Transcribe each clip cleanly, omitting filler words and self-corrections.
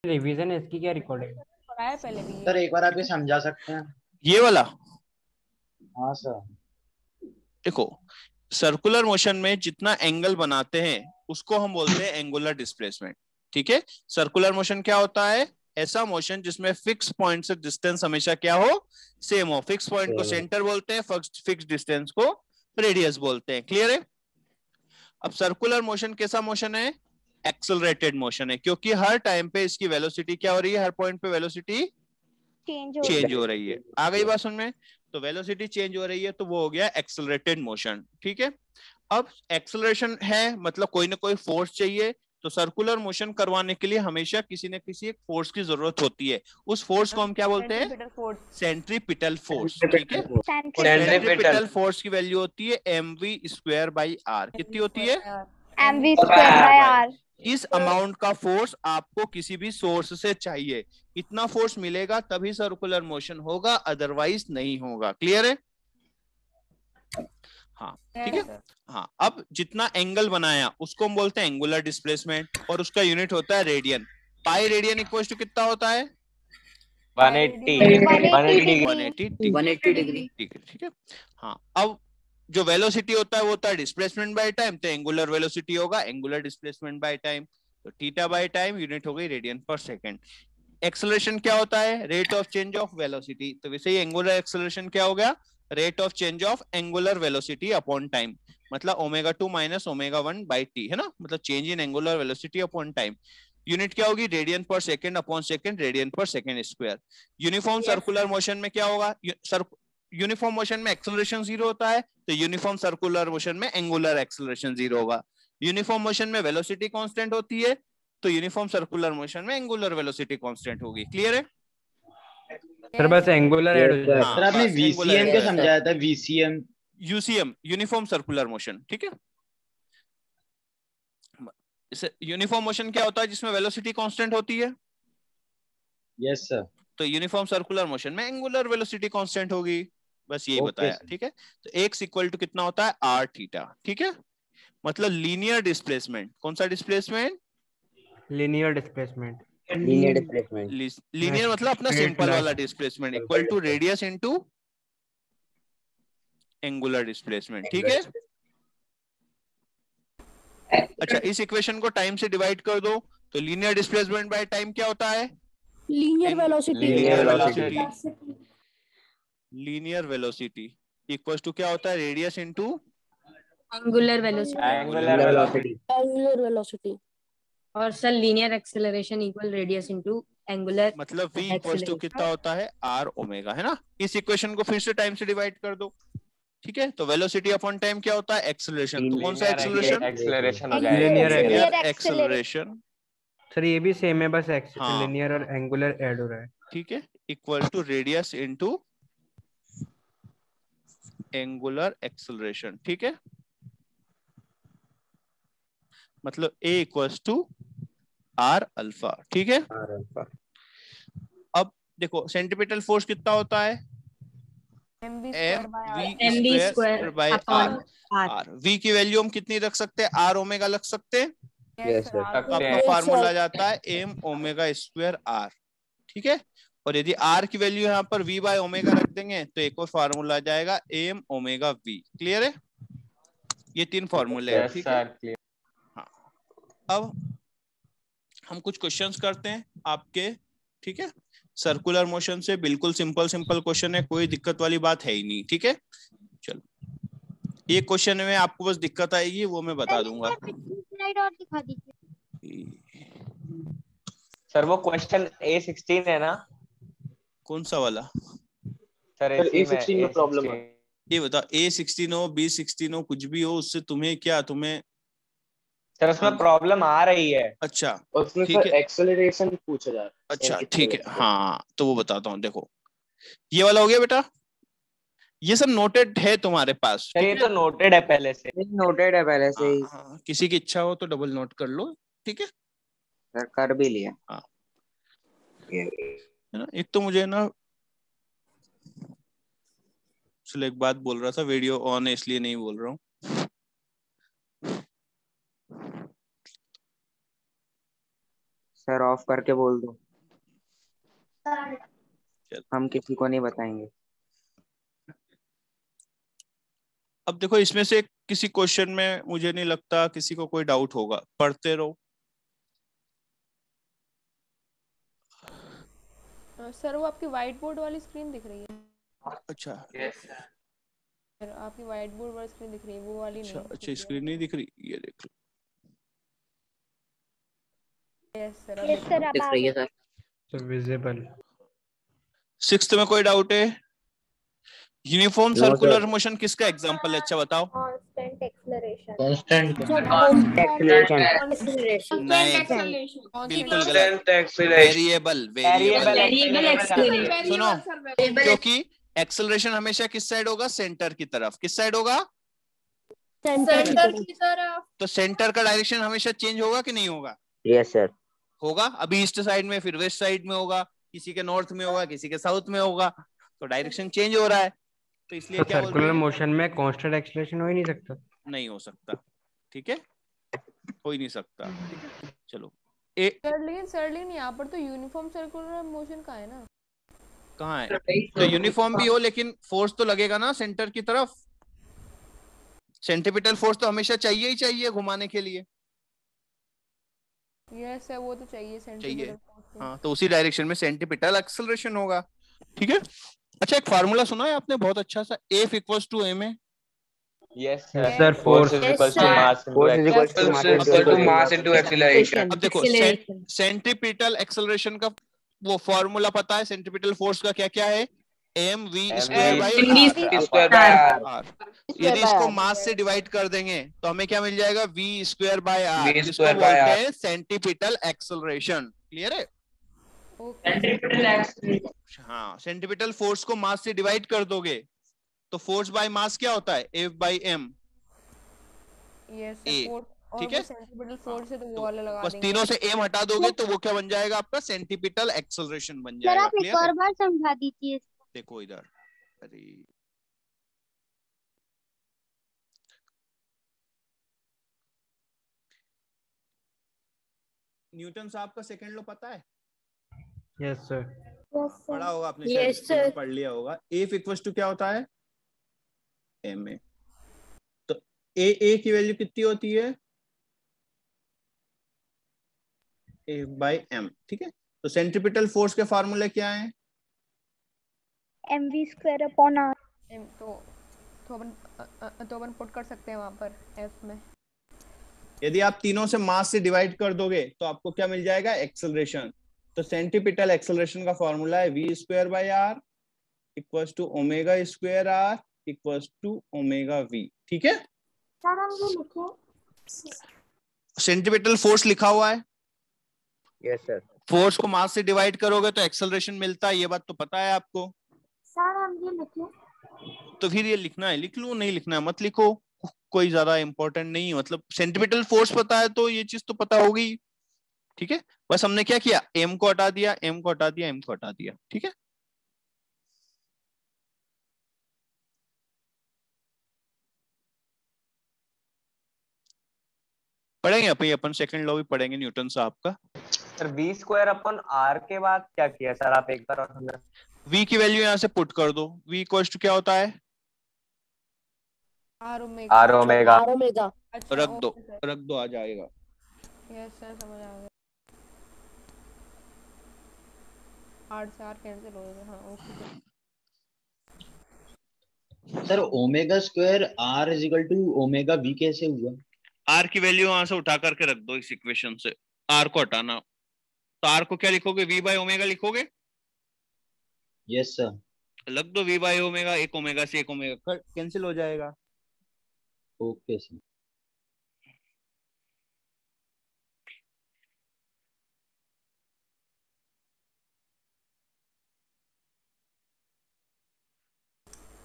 Revision है इसकी क्या रिकॉर्डिंग? पढ़ाया पहले भी सर ये। एक बार आप ये समझा सकते हैं? ये वाला हाँ सर। देखो, सर्कुलर मोशन में जितना एंगल बनाते हैं उसको हम बोलते हैं एंगुलर डिस्प्लेसमेंट। ठीक है, सर्कुलर मोशन क्या होता है? ऐसा मोशन जिसमें फिक्स पॉइंट से डिस्टेंस हमेशा क्या हो? सेम हो। फिक्स पॉइंट को सेंटर बोलते हैं, फिक्स डिस्टेंस को रेडियस बोलते हैं। क्लियर है? अब सर्कुलर मोशन कैसा मोशन है? एक्सेलरेटेड मोशन है, क्योंकि हर टाइम पे इसकी वेलोसिटी क्या हो रही है? हर पॉइंट पे वेलोसिटी चेंज हो रही है। आ गई बात समझ में? तो वेलोसिटी चेंज हो रही है तो वो हो गया एक्सेलरेटेड मोशन। ठीक है, अब एक्सेलरेशन है मतलब कोई ना कोई फोर्स चाहिए, तो सर्कुलर मोशन करवाने के लिए हमेशा किसी न किसी एक फोर्स की जरूरत होती है। उस फोर्स को हम क्या बोलते हैं? Centripetal force. ठीक है, और सेंट्रीपिटल फोर्स की वैल्यू होती है mv²/r। कितनी होती है? mv²/r। इस अमाउंट का फोर्स आपको किसी भी सोर्स से चाहिए। इतना फोर्स मिलेगा तभी सर्कुलर मोशन होगा, अदरवाइज नहीं होगा। क्लियर है? हाँ ठीक है। हाँ, अब जितना एंगल बनाया उसको हम बोलते हैं एंगुलर डिस्प्लेसमेंट, और उसका यूनिट होता है radian. Pi radian equal to कितना होता है? 180 डिग्री। ठीक है। हाँ, अब जो वेलोसिटी होता है वो होता है डिस्प्लेसमेंट बाय टाइम, तो एंगुलर वेलोसिटी होगा एंगुलर डिस्प्लेसमेंट बाय टाइम। तो थीटा बाय टाइम यूनिट हो गई रेडियन पर सेकंड। एक्सेलरेशन क्या होता है? Rate of change of velocity. तो वैसे ही एंगुलर एक्सेलरेशन क्या हो गया? Rate of change of angular velocity upon time, मतलब ω2 - ω1/t है ना, मतलब change in angular velocity upon time. Unit क्या होगी? रेडियन पर सेकंड अपॉन सेकंड, रेडियन पर second square. Uniform circular motion में क्या होगा? यूनिफॉर्म मोशन में एक्सेलरेशन 0 होता है, तो यूनिफॉर्म सर्कुलर मोशन में एंगुलर एक्सेलरेशन 0 होगा। यूनिफॉर्म मोशन में वेलोसिटी कांस्टेंट होती है, तो यूनिफॉर्म सर्कुलर मोशन में एंगुलर वेलोसिटी कांस्टेंट होगी। क्लियर है? सर बस एंगुलर ऐड हो सर जाएगा। आपने बस VCM क्या समझाया था? VCM UCM uniform circular motion. ठीक है, इसे यूनिफॉर्म मोशन क्या होता है? जिसमें वेलोसिटी कांस्टेंट होती है। Yes sir. तो यूनिफॉर्म सर्कुलर मोशन में एंगुलर वेलोसिटी कांस्टेंट होगी। बस यही बताया। ठीक है, तो x इक्वल टू कितना होता है? r theta. ठीक है, मतलब लीनियर डिस्प्लेसमेंट। कौन सा डिस्प्लेसमेंट? Linear displacement. लीनियर मतलब अपना सिंपल वाला displacement equal to radius into angular displacement. ठीक है, अच्छा इस इक्वेशन को टाइम से डिवाइड कर दो, तो लीनियर डिस्प्लेसमेंट बाय टाइम क्या होता है? Linear velocity. Linear velocity equals to क्या होता है? Radius into angular velocity. और sir linear acceleration equal radius into angular, मतलब v इक्वल्स टू कितना होता है? r ओमेगा, है ना। इस इक्वेशन को फिर से टाइम से डिवाइड कर दो। ठीक है, तो वेलोसिटी अपॉन टाइम क्या होता है? एक्सेलरेशन। तो कौन सा एक्सेलरेशन? Linear acceleration. सर ये भी सेम है, बस हाँ, लीनियर और एंगुलर ऐड हो रहा है। ठीक है, equal to radius into angular acceleration. ठीक है, मतलब a इक्वल्स टू r अल्फा। ठीक है, अब देखो सेंटीपिटल फोर्स कितना होता है? mv²/r। v की वैल्यू हम कितनी रख सकते हैं? r ओमेगा रख सकते हैं। तो आपका फार्मूला जाता है m ω²r। ठीक है, और यदि r की वैल्यू यहाँ पर v/ω रख देंगे तो एक और फार्मूला आ जाएगा mω_v। क्लियर है? ये तीन फार्मूले हैं। ठीक है, हाँ, अब हम कुछ क्वेश्चंस करते हैं आपके। ठीक है, सर्कुलर मोशन से बिल्कुल सिंपल क्वेश्चन है, कोई दिक्कत वाली बात है ही नहीं। ठीक है, चलो एक क्वेश्चन में आपको बस दिक्कत आएगी, वो मैं बता दूंगा। और दिखा दीजिए सर वो क्वेश्चन A16 है ना? कौन सा वाला? सर A16 में प्रॉब्लम है। ये बता, A16 हो B16 हो कुछ भी हो, उससे तुम्हें क्या? तुम्हें सर उसमें प्रॉब्लम आ रही है। अच्छा, उसमें ठीक है, एक्सेलरेशन पूछा जा रहा है। अच्छा ठीक है, हाँ तो वो बताता हूँ। देखो ये वाला हो गया बेटा, ये सब नोटेड है तुम्हारे पास। सर ये तो नोटेड है पहले से ही। हाँ, किसी की इच्छा हो तो डबल नोट कर लो। ठीक है सर, कर भी लिया। हाँ, है ना। एक तो मुझे ना चलो एक बात बोल रहा था, वीडियो ऑन है इसलिए नहीं बोल रहा हूँ। सर ऑफ करके बोल दो, हम किसी को नहीं बताएंगे। अब देखो इसमें से किसी क्वेश्चन में मुझे नहीं लगता किसी को कोई डाउट होगा, पढ़ते रहो। सर वो आपकी व्हाइट बोर्ड वाली स्क्रीन दिख रही है। अच्छा सर आपकी व्हाइट बोर्ड वाली स्क्रीन दिख रही है, वो वाली अच्छा नहीं। अच्छा, स्क्रीन नहीं दिख रही, ये देख लो। यस सर, यस सर, अब दिख आ रही है गई। सर। तो विजिबल। 6th में कोई डाउट है? Uniform No, circular sir. Motion किसका एग्जांपल है? अच्छा बताओ। Constant acceleration. Constant acceleration. Acceleration. नहीं, बिल्कुल गलत। Variable variable. Variable acceleration. सुनो, क्योंकि एक्सेलरेशन हमेशा किस साइड होगा? सेंटर की तरफ। किस साइड होगा? सेंटर की तरफ। तो सेंटर का डायरेक्शन हमेशा चेंज होगा कि नहीं होगा? Yes sir. होगा। अभी ईस्ट साइड में, फिर वेस्ट साइड में होगा, किसी के नॉर्थ में होगा, किसी के साउथ में होगा, तो डायरेक्शन चेंज हो रहा है। तो इसलिए तो क्या बोलते सर्कुलर हैं? मोशन में कांस्टेंट एक्सेलरेशन हो ही नहीं सकता। नहीं हो सकता, ठीक है, हो ही नहीं सकता। ठीक है, चलो ए सर लेकिन यहाँ पर तो यूनिफॉर्म सर्कुलर मोशन का है ना। कहाँ है? तो यूनिफॉर्म भी हो लेकिन फोर्स तो लगेगा ना सेंटर की तरफ। सेंट्रीपिटल फोर्स तो हमेशा चाहिए ही चाहिए घुमाने के लिए। यस सर, वो तो चाहिए सेंट्रीपिटल फोर्स। हाँ, तो उसी डायरेक्शन में सेंट्रीपिटल एक्सेलरेशन होगा। ठीक है। अच्छा, एक फार्मूला सुना है आपने बहुत अच्छा सा, F इक्वल्स टू m है। Yes Yes, sir, sir, force force. Is equal to mass Force is equal to mass into acceleration. अब देखो सेंट्रीपिटल एक्सेलरेशन का वो फॉर्मूला पता है? सेंट्रीपिटल फोर्स का क्या क्या है? mv square by R. यदि इसको मास से डिवाइड कर देंगे तो हमें क्या मिल जाएगा? v स्क्वायर बाय आर, जिसको बोलते हैं सेंट्रीपिटल एक्सेलरेशन। क्लियर है? हाँ, सेंट्रीपिटल फोर्स को मास से डिवाइड कर दोगे तो फोर्स बाय मास क्या होता है? F by m। Yes A, sir, और ठीक वो है? सेंट्रीपिटल फोर्स से तो वो वाला लगा बस देंगे। तीनों से m हटा दोगे तो वो क्या बन जाएगा? आपका सेंट्रीपिटल एक्सेलरेशन बन सर जाएगा। आप एक क्लियर है? और बार समझा दीजिए। देखो इधर, अरे न्यूटन साहब का सेकंड लॉ पता है? Yes sir. पढ़ा होगा आपने, Yes, शायद स्कूल में sir. पढ़ लिया होगा। F इक्वल्स टू क्या होता है? ma। तो a की वैल्यू कितनी होती है? F by m। ठीक है, तो सेंट्रीपिटल फोर्स के फार्मूले क्या है? mv square upon R. तो अपन पुट कर सकते हैं वहां पर एफ में। यदि आप तीनों से मास से डिवाइड कर दोगे तो आपको क्या मिल जाएगा? एक्सेलरेशन। तो सेंट्रीपिटल एक्सेलरेशन का फॉर्मूला है v square by R equals to omega square R equals to omega v। ठीक है, सर हम ये लिखे। सेंट्रीपिटल फोर्स लिखा हुआ है। Yes sir. फोर्स को मास से डिवाइड करोगे तो एक्सेलरेशन मिलता है, ये बात तो पता है आपको। सर हम ये लिखे। तो फिर ये लिखना है, लिख लो, नहीं लिखना है मत लिखो, कोई ज्यादा इंपॉर्टेंट नहीं है। मतलब सेंट्रीपिटल फोर्स पता है तो ये चीज तो पता होगी। ठीक है, बस हमने क्या किया? m को हटा दिया, m को हटा दिया, m को हटा दिया। ठीक है, पढ़ेंगे अपन सेकंड लॉ भी पढ़ेंगे न्यूटन साहब का। Sir v square upon r के बाद क्या किया सर? आप एक बार और समझा। v की वैल्यू यहां से पुट कर दो। v इक्वल्स टू क्या होता है? R omega. R omega. अच्छा, रख दो, ओके सर। रख दो, आ जाएगा। यस सर, समझ आ गया। आर से आर कैंसिल हो गया। हाँ okay. Sir omega square r is equal to omega v कैसे हुआ? r की वैल्यू वहां से उठा करके रख दो इस इक्वेशन से, r को हटाना। तो r को क्या लिखोगे? v बाय ओमेगा लिखोगे। Yes sir. लग दो v बाय ओमेगा, एक ओमेगा से एक ओमेगा कैंसिल हो जाएगा। Okay sir.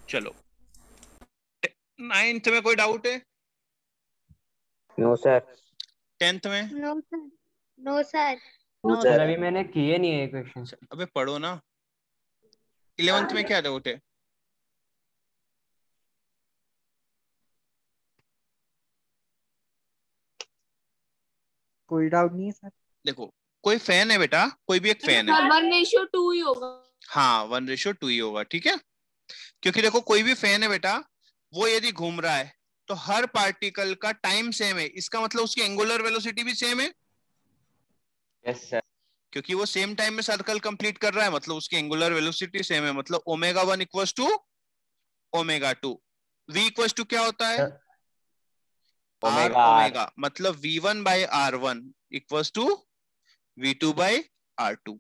चलो 9th में कोई डाउट है? No sir. 10th में? No sir. No sir. No sir sir. अभी मैंने किए नहीं है क्वेश्चन। अबे पढ़ो ना। 11th में क्या डाउट है? कोई डाउट नहीं है सर। देखो कोई फैन है बेटा, कोई भी एक फैन है, 1:2 ही होगा। हाँ 1:2 ही होगा, ठीक है। क्योंकि देखो कोई भी फैन है बेटा, वो यदि घूम रहा है तो हर पार्टिकल का टाइम सेम है, इसका मतलब उसकी एंगुलर वेलोसिटी भी सेम है। Yes sir. क्योंकि वो सेम टाइम में सर्कल कंप्लीट कर रहा है, मतलब उसकी एंगुलर वेलोसिटी सेम है, मतलब ω1 equals to ω2। v equals to क्या होता है, आर ओमेगा, मतलब v1/r1 इक्वल्स टू v2/r2।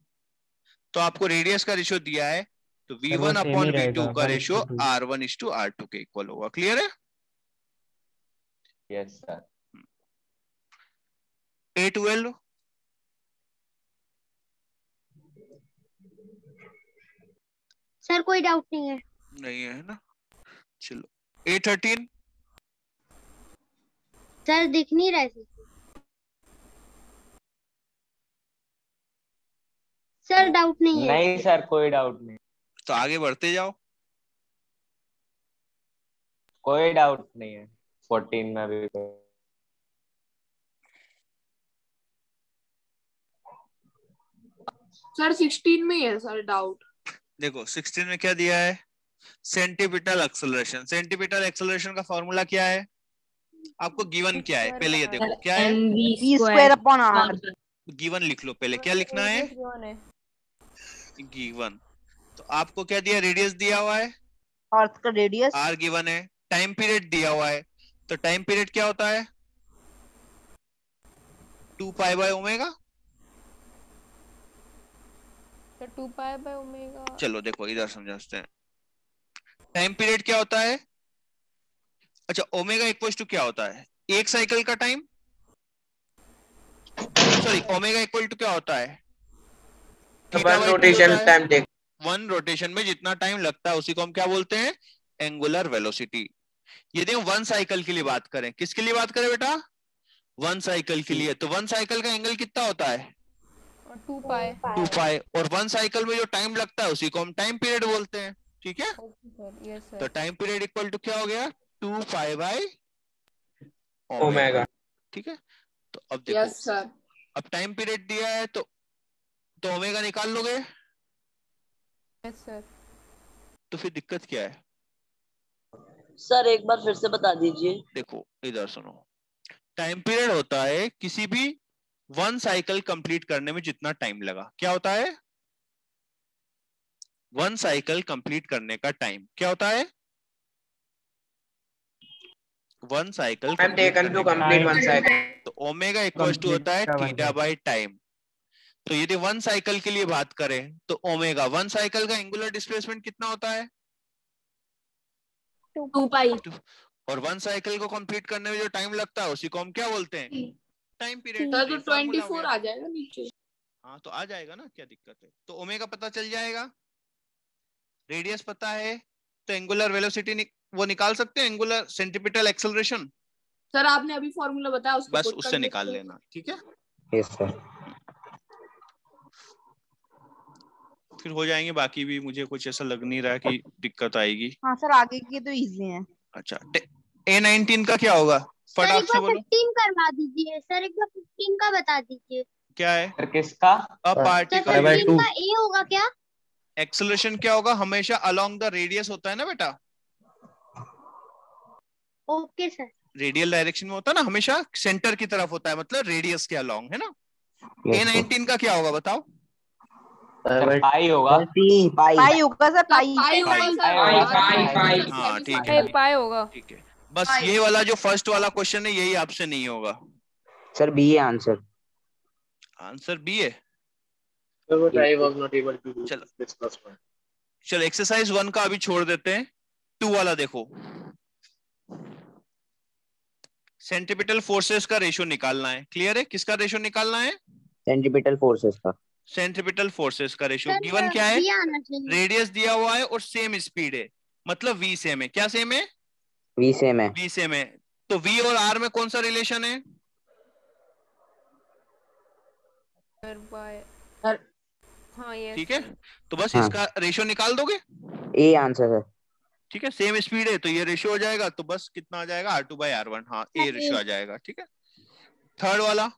तो आपको रेडियस का रेशियो दिया है, तो v1 अपॉन v2 का रेशियो r1:r2 के इक्वल होगा। क्लियर है? Yes sir. A12 सर कोई डाउट नहीं है। नहीं है ना, चलो। A13 सर दिख नहीं रहा है सर, डाउट नहीं है। नहीं सर कोई डाउट नहीं, तो आगे बढ़ते जाओ। कोई डाउट नहीं है। 14 में भी सर 16 में ही है सर डाउट। देखो 16 में क्या दिया है, सेंटीपिटल एक्सेलरेशन। सेंटीपिटल एक्सेलरेशन का फॉर्मूला क्या है, आपको गिवन क्या है, पहले ये देखो क्या है, v²/r। गिवन लिख लो पहले, क्या लिखना है, गिवन। तो आपको क्या दिया, रेडियस दिया हुआ है, अर्थ का रेडियस, r गिवन है, टाइम पीरियड दिया हुआ है, तो टाइम पीरियड क्या होता है 2π/ω। तो 2π/ω। चलो देखो इधर समझाते हैं, टाइम पीरियड क्या होता है, अच्छा ओमेगा इक्वल टू क्या होता है, एक साइकिल का time, sorry omega equal to क्या होता है, one rotation time take, one rotation में जितना टाइम लगता है उसी को हम क्या बोलते हैं, एंगुलर वेलोसिटी। यदि हम वन साइकिल के लिए बात करें, किसके लिए बात करें बेटा, वन साइकिल के लिए, तो वन साइकिल का एंगल कितना होता है 2π। और वन साइकिल में जो टाइम लगता है उसी को हम टाइम पीरियड बोलते हैं, ठीक है। यस तो sir. Time period equal to क्या हो गया 2π/ω, ठीक है। तो अब देखो, यस सर। अब टाइम पीरियड दिया है तो ओमेगा निकाल लोगे, यस सर। तो फिर दिक्कत क्या है, सर एक बार फिर से बता दीजिए। देखो इधर सुनो, टाइम पीरियड होता है किसी भी वन साइकिल कंप्लीट करने में जितना टाइम लगा, क्या होता है, वन साइकिल कंप्लीट करने का टाइम क्या होता है, one cycle time taken to complete one cycle, तो ओमेगा इक्वल टू होता है θ/टाइम। तो यदि वन साइकिल के लिए बात करें तो ओमेगा, वन साइकिल का एंगुलर डिस्प्लेसमेंट कितना होता है 2π। और वन साइकिल को कंप्लीट करने में जो टाइम लगता है उसी को हम क्या बोलते हैं, टाइम पीरियड। सर तो 24 आ जाएगा नीचे। हाँ तो आ जाएगा ना, क्या दिक्कत है, तो ओमेगा पता चल जाएगा, रेडियस पता है, तो एंगुलर वेलोसिटी वो निकाल सकते हैं, एंगुलर सेंटीपिटल एक्सेलरेशन। सर आपने अभी फॉर्मूला बताया उसको बस put उससे कर निकाल देते लेना, ठीक है। Yes sir. फिर हो जाएंगे बाकी भी, मुझे कुछ ऐसा लग नहीं रहा कि दिक्कत आएगी। हाँ सर आगे की तो इजी है। अच्छा A19 का क्या होगा, सर फटाक एक से बार बोलो 15 करवा दीजिए। सर एक बार 15 का बता दीजिए। क्या है, सर किसका, अ सर पार्टिकल 15 का ए होगा क्या? एक्सेलरेशन क्या होगा, हमेशा अलोंग द रेडियस होता है ना बेटा, ओके सर। रेडियल डायरेक्शन में होता है ना, हमेशा सेंटर की तरफ होता है, मतलब रेडियस के अलोंग, है ना। A19 का क्या होगा बताओ, पाई होगा, पाई होगा सर, पाई। पाई होगा सर। हाँ ठीक है पाई होगा। ठीक है। बस ये वाला जो फर्स्ट वाला क्वेश्चन है यही आपसे नहीं होगा, सर बी है आंसर। आंसर बी है। चलो चलो एक्सरसाइज 1 का अभी छोड़ देते हैं, 2 वाला देखो, सेंटीपिटल फोर्सेस का रेशियो निकालना है, क्लियर है, किसका रेशियो निकालना है, सेंटीपिटल फोर्सेस का, सेंट्रिपिटल फोर्सेस का रेशियो। सर गिवन क्या है, ये आना चाहिए। रेडियस दिया हुआ है और सेम स्पीड है, मतलब v सेम है, क्या सेम है, वी सेम है। v सेम है, तो v और r में कौन सा रिलेशन है, हाँ ये ठीक है। तो बस हाँ। इसका रेशियो निकाल दोगे, ए आंसर है। ठीक है, सेम स्पीड है तो ये रेशियो हो जाएगा, तो बस कितना आ जाएगा R2/R1, हाँ ए रेशियो आ जाएगा, ठीक है। थर्ड वाला,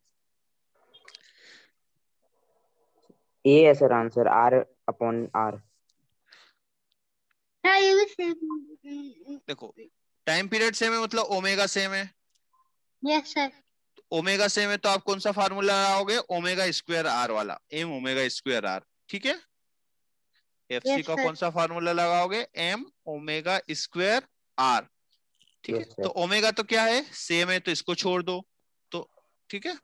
ए है sir answer, r upon r. हाँ ये भी सेम। देखो टाइम पीरियड सेम है मतलब ओमेगा सेम है। Yes sir. ओमेगा सेम है तो आप कौन सा फार्मूला लगाओगे, ओमेगा स्क्वायर आर वाला, एम ओमेगा स्क्वायर आर, ठीक है। एफसी यस का सर। कौन सा फार्मूला लगाओगे, एम ओमेगा स्क्वायर आर, ठीक है। Yes sir. तो ओमेगा तो क्या है, सेम है, तो इसको छोड़ दो तो ठीक है।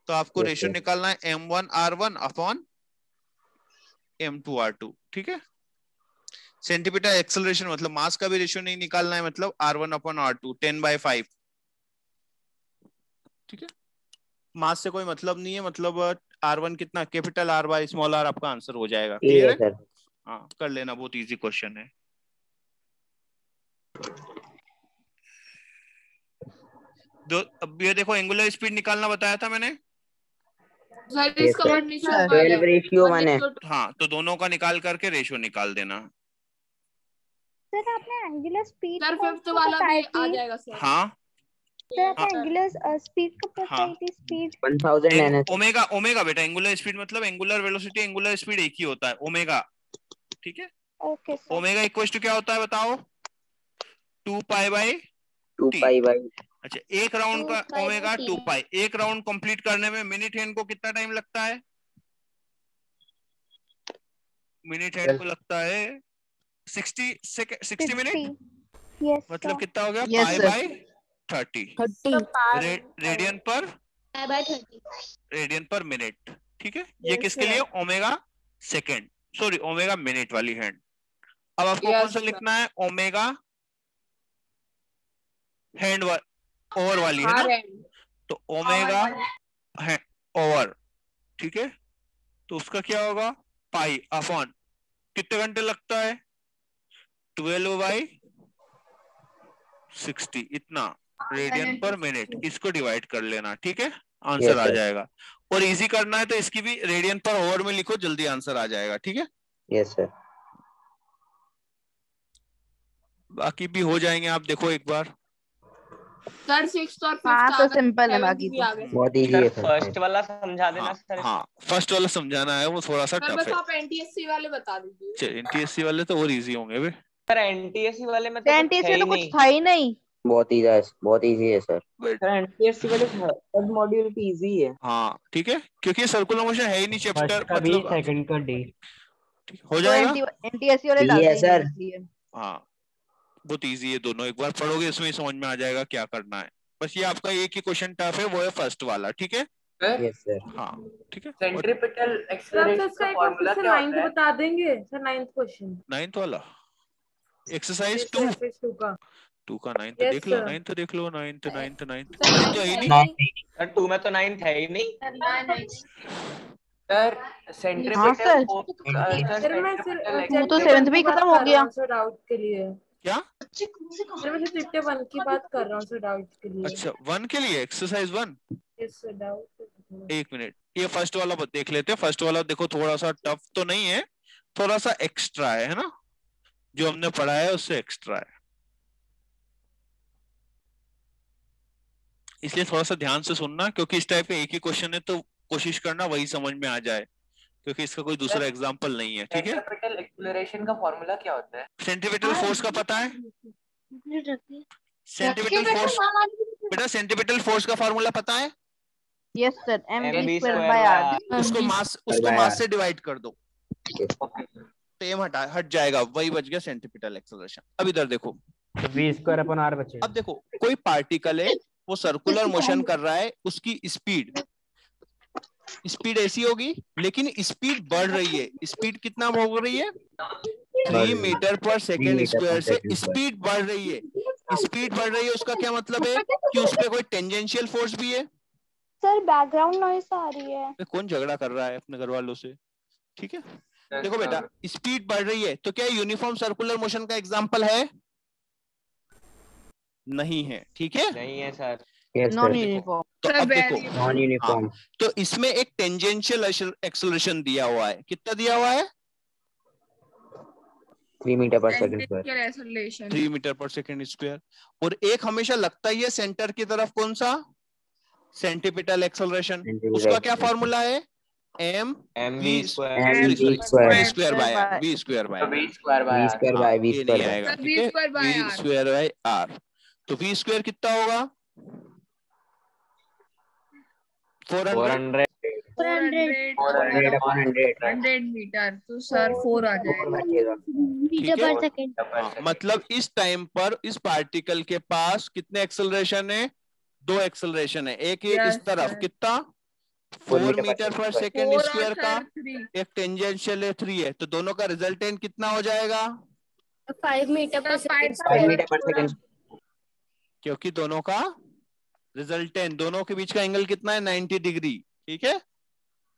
तो आपको यस रेशियो सर। निकालना है m1r1 अपॉन m2r2, ठीक है। सेंटीमीटर एक्सेलरेशन मतलब मास का भी रेशियो नहीं निकालना है, मतलब r1 अपॉन r2 10/5, ठीक है। मास से कोई मतलब नहीं है, मतलब r1 कितना, capital R by small r, आपका आंसर हो जाएगा। ए क्लियर है है? सर। हाँ कर लेना, बहुत इजी क्वेश्चन है। अब ये देखो एंगुलर स्पीड निकालना बताया था मैंने। सर यस इसका सर। 1:12 12:1 है। हाँ तो दोनों का निकाल करके रेशियो निकाल देना। सर आपने एंगुलर स्पीड सर का फिफ्थ उसको वाला भी बताई आ थी। जाएगा सर। हाँ सर आपने हाँ एंगुलर स्पीड का हाँ बताई थी, स्पीड 1000 एन है। ओमेगा, ओमेगा बेटा, एंगुलर स्पीड मतलब एंगुलर वेलोसिटी एंगुलर स्पीड एक ही होता है, ओमेगा, ठीक है। Okay sir. Omega equal to क्या होता है बताओ, 2 pi by 2 t. Pi by. अच्छा एक राउंड 2 का pi by omega t. 2 pi, एक राउंड कंप्लीट करने में मिनट हैंड को कितना टाइम लगता है, मिनट हैंड को लगता है 60 मिनट, 60। यस मतलब सर। कितना हो गया, Yes, pi sir. By 30 30. Radian पर, बाय 30। रेडियन पर मिनट, ठीक है। ये Yes, किसके sir. लिए, omega second, sorry omega minute वाली हैंड। अब आपको Yes, कौन सा sir. लिखना है, ओमेगा हैंड ओवर वाली है हाँ ना, रैंड। तो ओमेगा ओवर, ठीक है। तो उसका क्या होगा, पाई अपॉन कितने घंटे लगता है, 12/60, इतना रेडियन पर मिनट, इसको डिवाइड कर लेना, ठीक है, आंसर यस आ सर। जाएगा। और इजी करना है तो इसकी भी रेडियन पर ओवर में लिखो, जल्दी आंसर आ जाएगा, ठीक है। Yes sir. बाकी भी हो जाएंगे, आप देखो एक बार। सर 6th और 5th हाँ आ सर, गए, सिंपल है 7th बाकी भी तो। आ गए। बहुत इजी सर है सर। फर्स्ट वाला समझा देना हाँ सर। हाँ फर्स्ट वाला समझाना है, वो थोड़ा सा सर टफ बस है। आप एनटीएससी वाले बता दीजिए। एनटीएससी वाले तो और इजी होंगे बे। सर एनटीएससी वाले में तो कुछ है एनटीएससी ही तो कुछ नहीं। था ही नहीं। बहुत इजी है, बहुत इजी है सर। सर एनटीएससी वाले सब मॉड्यूल पे इजी है। हाँ ठीक है, क्योंकि सर्कुलर मोशन है ही नहीं फर्स्ट चैप्टर, का बी, मतलब सेकंड का डी। हो तो जाएगा। एनटीएससी वाले ये डालते है ही नहीं सर। इसलिए। हाँ बहुत इजी है दोनों, एक बार पढ़ोगे इसमें ही समझ में आ जाएगा क्या करना है। बस ये आपका एक ही क्वेश्चन टफ है, वो है फर्स्ट वाला, ठीक है। Yes sir. हाँ ठीक है। सेंट्रीपिटल एक्सेलरेशन का फार्मूला क्या होता है? बता देंगे सर 9th क्वेश्चन। 9th वाला एक्सरसाइज 2 का 9th Yes, देख लो, sir. 9th देख लो, 9th सर 9th ninth तो है ही है नहीं। नहीं। सर 2 में तो 9th है ही नहीं। सर हाँ सेंट्रीपिटल सर। सर मैं तू तो 7th भी खत्म हो गया। सर डाउट के लिए। क्या, सर मैं चैप्टर 1 की बात कर रहा हूँ सर डाउट के लिए। अच्छा 1 के लिए एक्सरसाइज 1, यस सर डाउट। एक मिनट, ये फर्स्ट वाला देख लेते हैं। फर्स्ट वाला देखो थोड़ा सा टफ तो नहीं है, थोड़ा सा एक्स्ट्रा है ना, जो हमने पढ़ा है उससे एक्स्ट्रा है, इसलिए थोड़ा सा ध्यान से सुनना, क्योंकि इस टाइप का एक ही क्वेश्चन है तो कोशिश करना वही समझ में आ जाए, क्योंकि इसका कोई दूसरा एग्जाम्पल नहीं है, ठीक है। सेंट्रीपिटल एक्सेलरेशन का फार्मूला क्या होता है? सेंटीपिटल फोर्स का पता है, सेंटीपिटल फोर्स, बेटा सेंटीपिटल फोर्स का फार्मूला पता है, yes sir, MB mv square square by r. उसको मास से डिवाइड कर दो, तो ये हट जाएगा, वही बच गया सेंटीपिटल एक्सेलरेशन। अब इधर देखो, तो वी स्क्वायर अपॉन आर बचेगा। अब देखो कोई पार्टिकल है, वो सर्कुलर मोशन कर रहा है, उसकी स्पीड ऐसी होगी, लेकिन स्पीड बढ़ रही है, स्पीड कितना हो रही है, 3 मीटर पर सेकेंड स्क्वायर से स्पीड बढ़ रही है। स्पीड बढ़ रही है उसका क्या मतलब है कि उस पर कोई टेंजेंशियल फोर्स भी है। सर बैकग्राउंड नॉइस आ रही है। कौन झगड़ा कर रहा है अपने घर वालों से, ठीक है। देखो बेटा स्पीड बढ़ रही है तो क्या यूनिफॉर्म सर्कुलर मोशन का एग्जांपल है, नहीं है, ठीक है, नहीं है सर। Non uniform. तो अब देखो नॉन यूनिफॉर्म। तो इसमें एक टेंजेंशियल एक्सेलरेशन दिया हुआ है, कितना दिया हुआ है, 3 मीटर पर सेकंड स्क्वायर। 3 मीटर पर सेकेंड स्क्वायर। और एक हमेशा लगता ही है सेंटर की तरफ, कौन सा, सेंटीपिटल एक्सेलरेशन, उसका क्या फॉर्मूला है, m mv square m v square square by r, v square by v square by v r square by v ये स्क्वायर नहीं बाय आएगा, v ठीक है, square by v r। Square by r. तो v square कितना होगा 400 400 400 upon 100 100 metre, तो sir 4 आ जाएगा। मीटर पर सेकंड। हाँ, मतलब इस टाइम पर इस पार्टिकल के पास कितने एक्सेलरेशन है, 2 एक्सेलरेशन है, एक ये इस Yes, तरफ sir। कितना 4 मीटर पर सेकेंड 4 और स्क्वायर का, सर 3 एक टेंजेंशियल है 3 है, तो दोनों का रिजल्टेंट कितना हो जाएगा 5 मीटर पर सेकंड। 5 मीटर पर सेकंड। क्योंकि दोनों का रिजल्टेंट, दोनों के बीच का एंगल कितना है 90 डिग्री, ठीक है।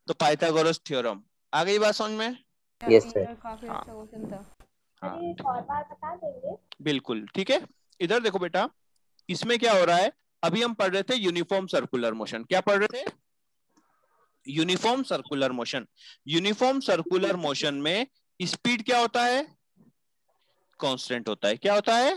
तो पाइथागोरस थ्योरम आ गई बात समझ में? Yes sir. ये काफी अच्छा क्वेश्चन था। हाँ एक और बार बता देंगे। बिल्कुल, ठीक है। इधर देखो बेटा, इसमें क्या हो रहा है, अभी हम पढ़ रहे थे यूनिफॉर्म सर्कुलर मोशन। क्या पढ़ रहे थे? Uniform circular motion. Uniform circular motion में स्पीड क्या होता है, कांस्टेंट होता है। क्या होता है?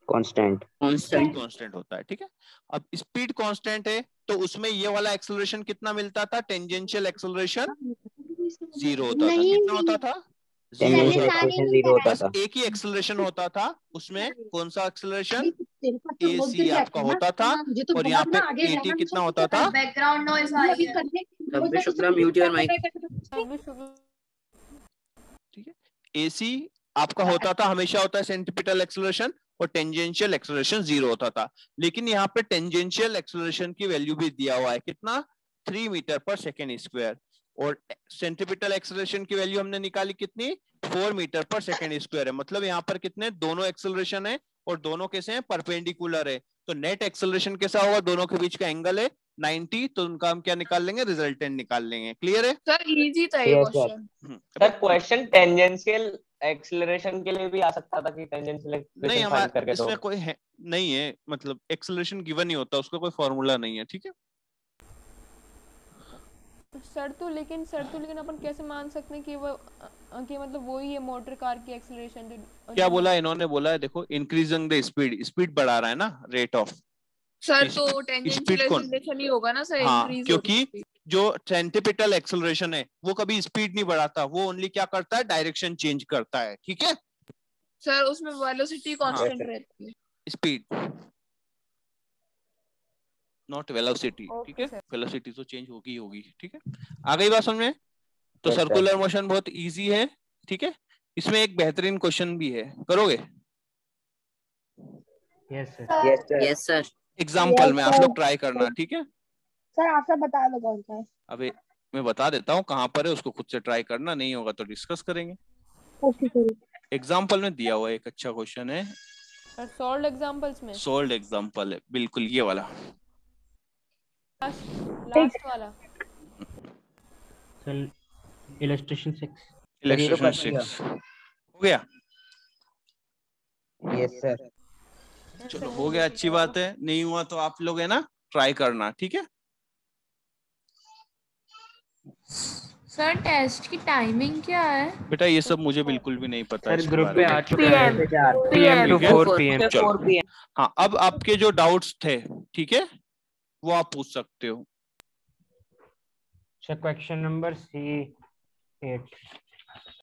कांस्टेंट। कांस्टेंट होता है, ठीक है। अब स्पीड कांस्टेंट है तो उसमें ये वाला एक्सेलरेशन कितना मिलता था, टेंजेंशियल एक्सेलरेशन 0 होता था। नहीं, कितना होता था? 0 टेंजेंशियल होता था। एक्सेलरेशन 0 होता बस था। एक ही एक्सेलरेशन होता था उसमें, कौन सा एक्सेलरेशन? AC आपका होता था, और यहाँ पे AT कितना होता था? बैकग्राउंड नॉइज आ रही है। तब शुक्ला म्यूट योर माइक। ठीक है। AC आपका होता था, हमेशा होता है सेंट्रीपिटल एक्सेलरेशन, और टेंजेंशियल एक्सेलरेशन 0 होता था। लेकिन यहाँ पे टेंजेंशियल एक्सेलरेशन की वैल्यू भी दिया हुआ है, कितना? 3 मीटर पर सेकेंड स्क्वायर, और सेंट्रीपिटल एक्सेलरेशन की वैल्यू हमने निकाली कितनी, 4 मीटर पर सेकेंड स्क्वायर है। मतलब यहाँ पर कितने, दोनों एक्सेलरेशन है और दोनों कैसे हैं, परपेंडिकुलर है। तो नेट एक्सेलरेशन कैसा होगा, दोनों के बीच का एंगल है 90, तो उनका हम क्या निकाल लेंगे, रिजल्टेंट निकाल लेंगे। क्लियर है? सर इजी था ये Yes, sir। Question. Sir question tangential acceleration के लिए भी आ सकता था कि टेंजेंशियल नहीं, एक्सीलरेशन फाइंड हमारे करके दो। इसमें कोई है नहीं है, मतलब एक्सेलरेशन गिवन ही होता है, उसका कोई फॉर्मूला नहीं है, ठीक है। सर तो लेकिन अपन कैसे मान सकते हैं कि वो कि मतलब वही है मोटर कार की एक्सीलरेशन जो क्या बोला इन्होंने, बोला है देखो, इंक्रीजिंग द स्पीड, स्पीड बढ़ा रहा है ना, रेट ऑफ सर इस- तो टेंजेंशियल speed कौन- एक्सीलरेशन ही होगा ना सर, हाँ, इंक्रीज क्योंकि जो सेंट्रीपिटल एक्सेलरेशन है वो कभी स्पीड नहीं बढ़ाता, वो ओनली क्या करता है, डायरेक्शन चेंज करता है, ठीक है। सर उसमें वेलोसिटी कांस्टेंट sir। रहती है। स्पीड नॉट वेलोसिटी, ठीक है। Okay, sir। वेलोसिटी तो चेंज होगी होगी, ठीक है। आ गई बात समझ में? तो Yes, sir। सर्कुलर मोशन बहुत इजी है, ठीक है। इसमें एक बेहतरीन क्वेश्चन भी है, करोगे? Yes sir. Yes sir. Yes sir. Example में आप लोग ट्राई करना, ठीक है। सर आप सब बता दो कौन सा है। अबे मैं बता देता हूँ कहाँ पर है, उसको खुद से ट्राई करना, नहीं होगा तो डिस्कस करेंगे। Okay sir. एग्जाम्पल में दिया हुआ एक अच्छा क्वेश्चन है, और सॉल्व एग्जांपल्स में सोल्ड एग्जाम्पल है, बिल्कुल ये वाला। लास्ट वाला सर इलस्ट्रेशन 6। इलस्ट्रेशन 6 हो गया। Yes sir. चलो हो गया, अच्छी बात है। नहीं हुआ तो आप लोग है ना ट्राई करना, ठीक है। सर टेस्ट की टाइमिंग क्या है? बेटा ये सब मुझे बिल्कुल भी नहीं पता सर इसके ग्रुप बारे पे में। आ चुका है PM to ठीक है? 4 PM। चलो। हाँ, अब आपके जो डाउट्स थे, ठीक है, वो आप पूछ सकते हो। Sir question number C8।